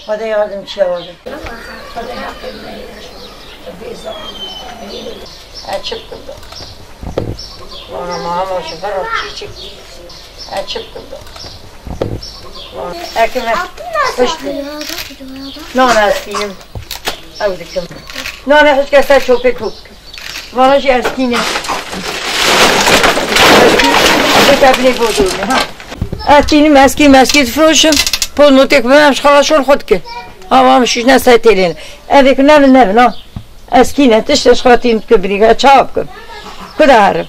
خدا یادم شود açıp durdu. Ona mama şoför çiçek açıp durdu. Ekime işte. Nana eskiyim. Avdikim. Nana hiç kese çok pek. Bana şey eskiyim. Eskiyim buldum ha. Eskiyim eski froşum. Pulunu tek ben şaşır خود که. Ama مش نسایتین. Evik ne. Eskine tişte şatin kübriga çapkın. Kudarım.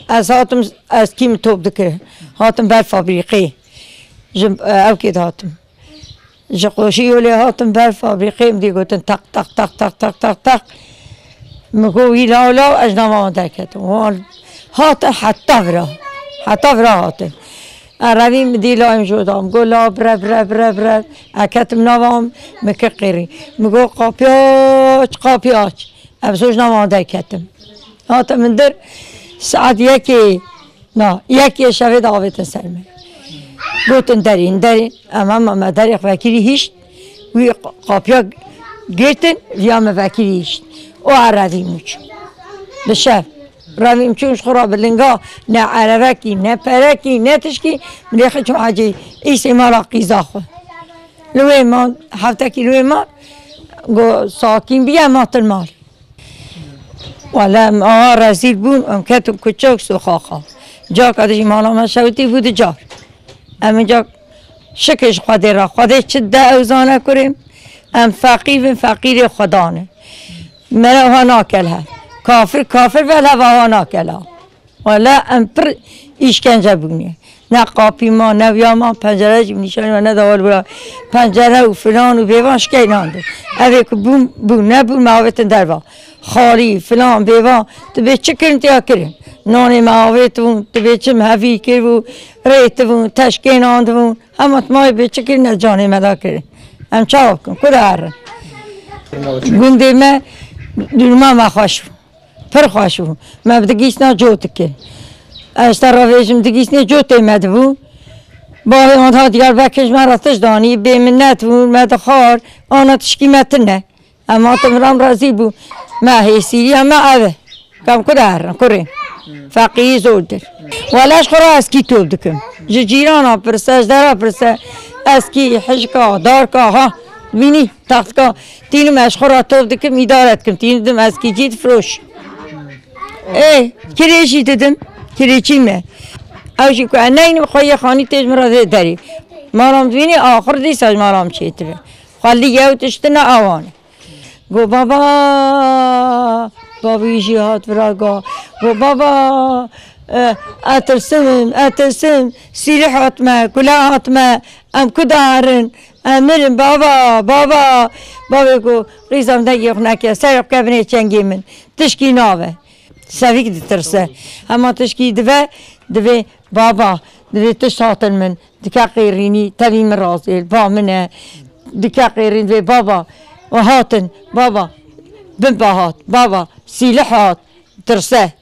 Az hatım eskim topduk. Hatım bel fabriki. Jim evkid hatım. Jaqoşi yole hatım bel fabriki mi goten tak. مگویی لا اجنبا درکت وال هات حتی برا هات رویم دیلایم شدم گو لا بر اکتم نوام مکقیری مگو قاپیاچ افسوش نوام درکتم هات من در ساعت یکی شوه دعوت سرمه گوتن درین اما دریق وکیلی هیشت وی قاپیا گرتن ویام وکیلی هیشت و رویم چون بشف رویم چونش خورا بلنگا نه عربکی نه پرکی نه تشکی ملیخی چون حاجی ایسی مالا قیزا خو لوی ما هفتکی لوی ما گو ساکین بیا ماتن مال ولی ما رسید بون امکتم کچک سو خاخا جا کدشی مالا ما شوتی بود جار اما جا شکش خواده چه ده اوزانه کریم ام فقیر خدانه مرا ها ناکل ها کافر ولی ها ناکل ها ولی ام پر ایشکنجه بگنیه نه قاپی ما نه ویا ما پنجره جب نیشانی و نه دوال برا پنجره و فلان و بیوان شکی نانده اوه که بون نه بون معاوتن در با خالی فلان بیوان تو به چه کرن تیا کرن نان معاوت بون تو به چه محوی کر بون ریت بون تشکی نانده بون همه تمای به چه کرن جانه مدا کرن هم چاو کن کده هرن گنده ما دلما ما پر خوش بود ما بدگیش نه جوت که اشتر رویشم دگیش نه جوت ایمد بود با آنها دیگر بکش مراتش دانی به منت بود مدخار آنها تشکیمت نه اما تمرام راضی بود ما حیثیری اما اوه کم کده هرن کره فقیه زودر ولاش خورا اسکی توب دکم جیران ها پرسه اجدر ها پرسه اسکی حشکا دارکا ها بینی تختکا تینم اشخورا توب دکم ادارت کم تینم اسکی جید فروش کریشی dedim کریچی مه اوشی که اینم خواهی خانی تیز مرا داری مارام بینی آخر دیس از مارام چیتره خالی یه تشت نه آوانه گو بابیشی هات براگا گو بابا اترسم سیری حتمه کلا حتمه ام کدارن امرم بابا گو ریزم دیگه خنکه سرق کبنه چنگی من تشکی ناوه سویک دیترسه اما تشکی دوه بابا دوه تشتاتن من دکا قیرینی تلیم رازیل با منه دکا قیرین دوه بابا و هاتن بابا بابا سیلح هات ترسه